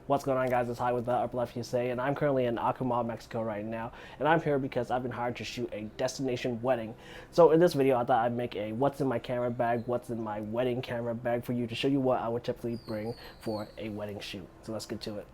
What's going on, guys? It's Hi with the Upper Left USA, and I'm currently in Acoma, Mexico right now, and I'm here because I've been hired to shoot a destination wedding. So in this video, I thought I'd make a what's in my camera bag, what's in my wedding camera bag for you to show you what I would typically bring for a wedding shoot. So let's get to it.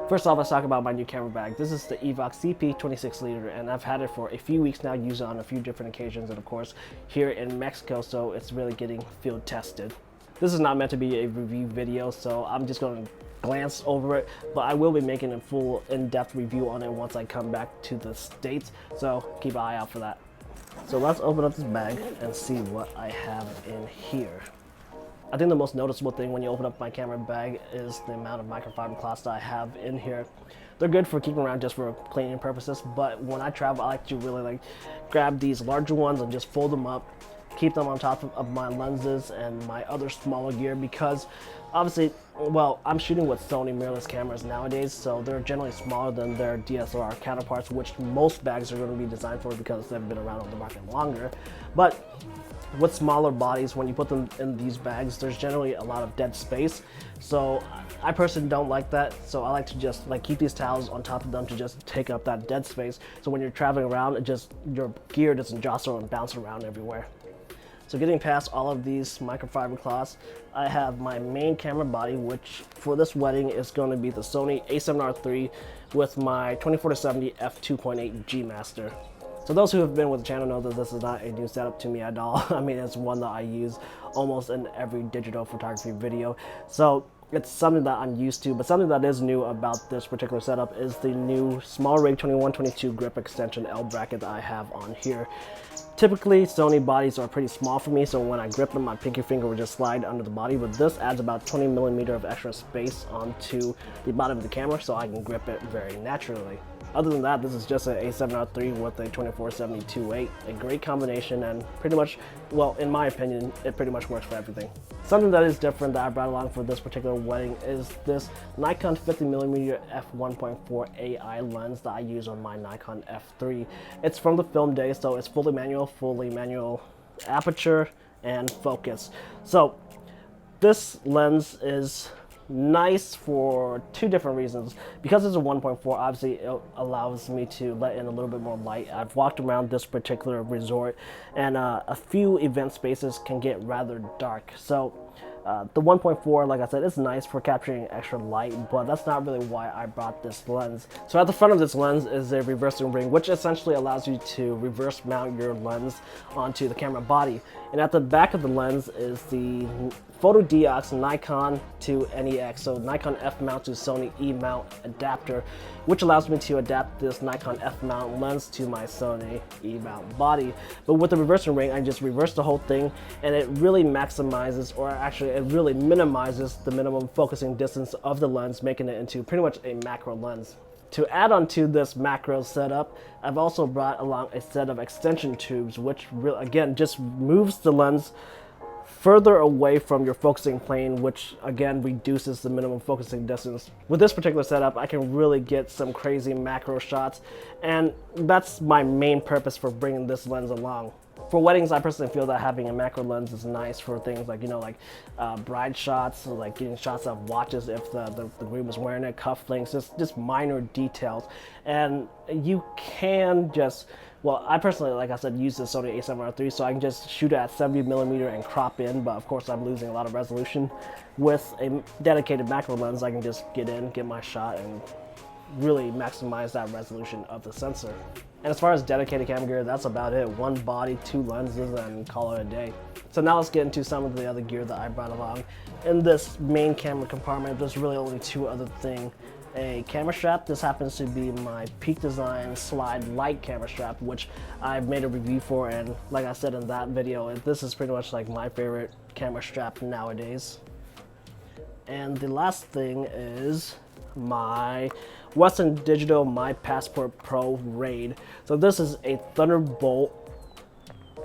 First off, let's talk about my new camera bag. This is the Evox CP 26 liter, and I've had it for a few weeks now, used it on a few different occasions, and of course here in Mexico, so it's really getting field tested. This is not meant to be a review video, so I'm just going to glance over it, but I will be making a full in-depth review on it once I come back to the States, so keep an eye out for that. So let's open up this bag and see what I have in here. I think the most noticeable thing when you open up my camera bag is the amount of microfiber cloths that I have in here. They're good for keeping around just for cleaning purposes, but when I travel, I like to really grab these larger ones and just fold them up, keep them on top of my lenses and my other smaller gear, because obviously, well, I'm shooting with Sony mirrorless cameras nowadays, so they're generally smaller than their DSLR counterparts, which most bags are going to be designed for because they've been around on the market longer. But with smaller bodies, when you put them in these bags, there's generally a lot of dead space. So I personally don't like that. So I like to just keep these towels on top of them to just take up that dead space. So when you're traveling around, your gear doesn't jostle and bounce around everywhere. So getting past all of these microfiber cloths, I have my main camera body, which for this wedding is going to be the Sony a7R III with my 24-70 f2.8 G Master. So those who have been with the channel know that this is not a new setup to me at all. I mean, it's one that I use almost in every digital photography video. So it's something that I'm used to, but something that is new about this particular setup is the new Small Rig 21-22 grip extension L bracket that I have on here. Typically, Sony bodies are pretty small for me, so when I grip them, my pinky finger will just slide under the body, but this adds about 20 millimeters of extra space onto the bottom of the camera, so I can grip it very naturally. Other than that, this is just an a7R III with a 24-70 2.8, a great combination, and pretty much, well, in my opinion, it pretty much works for everything. Something that is different that I brought along for this particular wedding is this Nikon 50mm f1.4 AI lens that I use on my Nikon F3. It's from the film day, so it's fully manual aperture and focus. So this lens is nice for two different reasons. Because it's a 1.4, obviously it allows me to let in a little bit more light. I've walked around this particular resort, and a few event spaces can get rather dark. So the 1.4, like I said, is nice for capturing extra light, but that's not really why I brought this lens. So at the front of this lens is a reversing ring, which essentially allows you to reverse mount your lens onto the camera body. And at the back of the lens is the Photodiox Nikon to NEX, so Nikon F mount to Sony E mount adapter, which allows me to adapt this Nikon F mount lens to my Sony E mount body. But with the reversing ring, I just reverse the whole thing, and it really maximizes, or actually it really minimizes the minimum focusing distance of the lens, making it into pretty much a macro lens. To add on to this macro setup, I've also brought along a set of extension tubes, which again just moves the lens further away from your focusing plane, which again reduces the minimum focusing distance. With this particular setup, I can really get some crazy macro shots, and that's my main purpose for bringing this lens along. For weddings, I personally feel that having a macro lens is nice for things like, bride shots, like getting shots of watches if the groom is wearing it, cufflinks, just minor details. And you can just, well, I personally, like I said, use the Sony a7R III, so I can just shoot it at 70mm and crop in, but of course I'm losing a lot of resolution. With a dedicated macro lens, I can just get in, get my shot, and really maximize that resolution of the sensor. And as far as dedicated camera gear, that's about it. One body, two lenses, and call it a day. So now let's get into some of the other gear that I brought along. In this main camera compartment, there's really only two other things. A camera strap. This happens to be my Peak Design Slide Lite camera strap, which I've made a review for, and like I said in that video, this is pretty much like my favorite camera strap nowadays. And the last thing is my Western Digital My Passport Pro RAID. So this is a Thunderbolt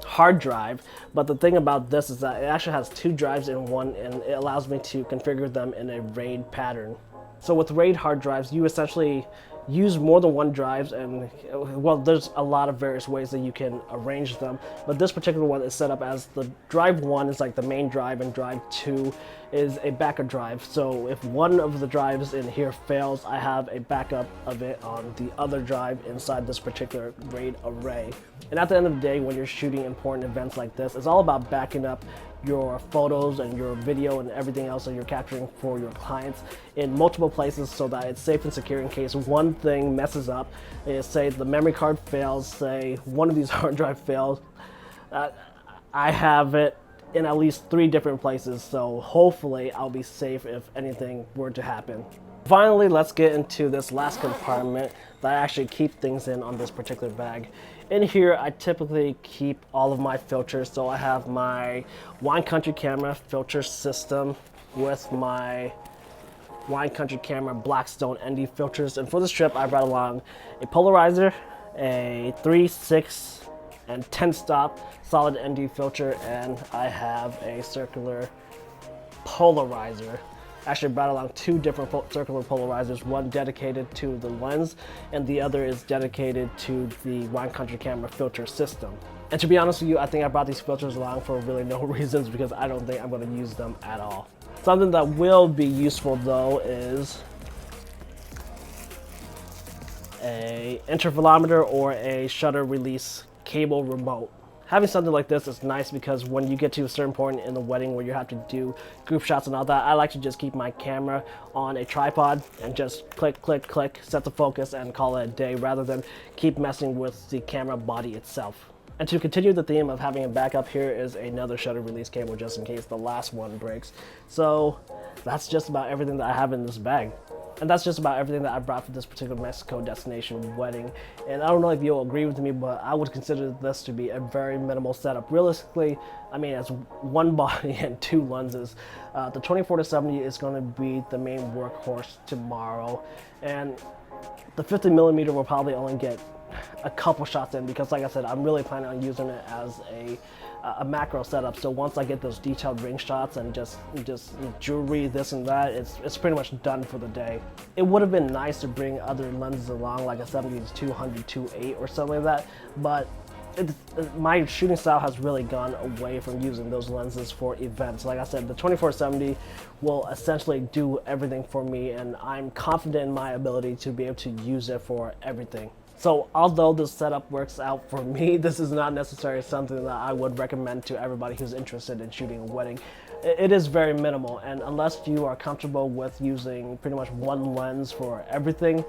hard drive, but the thing about this is that it actually has two drives in one, and it allows me to configure them in a RAID pattern. So with RAID hard drives, you essentially use more than one drives, and well, there's a lot of various ways that you can arrange them, but this particular one is set up as the drive 1 is like the main drive and drive 2 is a backup drive. So if one of the drives in here fails, I have a backup of it on the other drive inside this particular RAID array. And at the end of the day, when you're shooting important events like this, it's all about backing up your photos and your video and everything else that you're capturing for your clients in multiple places so that it's safe and secure in case one thing messes up. Say the memory card fails, say one of these hard drive fails, I have it in at least 3 different places, so hopefully I'll be safe if anything were to happen. Finally, let's get into this last compartment that I actually keep things in on this particular bag. In here, I typically keep all of my filters. So I have my Wine Country camera filter system with my Wine Country camera Blackstone ND filters. And for this trip, I brought along a polarizer, a 3, 6, and 10 stop solid ND filter, and I have a circular polarizer. Actually brought along 2 different circular polarizers, one dedicated to the lens and the other is dedicated to the Wine Country camera filter system. And to be honest with you, I think I brought these filters along for really no reasons because I don't think I'm going to use them at all. Something that will be useful though is a intervalometer or a shutter release cable remote. Having something like this is nice because when you get to a certain point in the wedding where you have to do group shots and all that, I like to just keep my camera on a tripod and just click, click, click, set the focus and call it a day rather than keep messing with the camera body itself. And to continue the theme of having a backup, here is another shutter release cable just in case the last one breaks. So that's just about everything that I have in this bag. And that's just about everything that I brought for this particular Mexico destination wedding. And I don't know if you'll agree with me, but I would consider this to be a very minimal setup. Realistically, I mean, it's 1 body and 2 lenses. The 24-70 is going to be the main workhorse tomorrow. And the 50mm will probably only get a couple shots in because, like I said, I'm really planning on using it as a macro setup. So once I get those detailed ring shots and just jewelry, this and that, it's pretty much done for the day. It would have been nice to bring other lenses along, like a 70-200 2.8 or something like that, but my shooting style has really gone away from using those lenses for events. Like I said, the 24-70 will essentially do everything for me, and I'm confident in my ability to be able to use it for everything. So although this setup works out for me, this is not necessarily something that I would recommend to everybody who's interested in shooting a wedding. It is very minimal, and unless you are comfortable with using pretty much one lens for everything,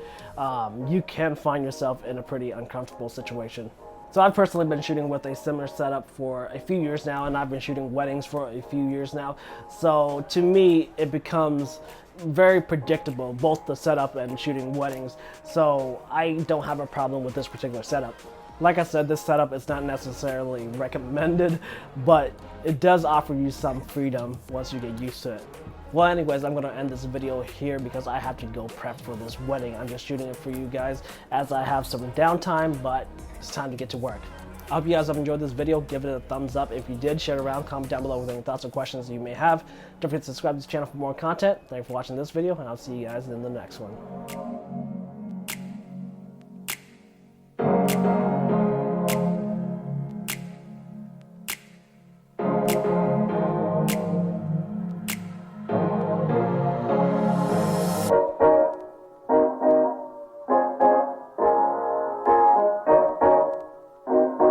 you can find yourself in a pretty uncomfortable situation. So I've personally been shooting with a similar setup for a few years now, and I've been shooting weddings for a few years now. So to me, it becomes very predictable, both the setup and shooting weddings. So I don't have a problem with this particular setup. Like I said, this setup is not necessarily recommended, but it does offer you some freedom once you get used to it. Well, anyways, I'm going to end this video here because I have to go prep for this wedding. I'm just shooting it for you guys as I have some downtime, but it's time to get to work. I hope you guys have enjoyed this video. Give it a thumbs up if you did. Share it around. Comment down below with any thoughts or questions you may have. Don't forget to subscribe to this channel for more content. Thanks for watching this video, and I'll see you guys in the next one.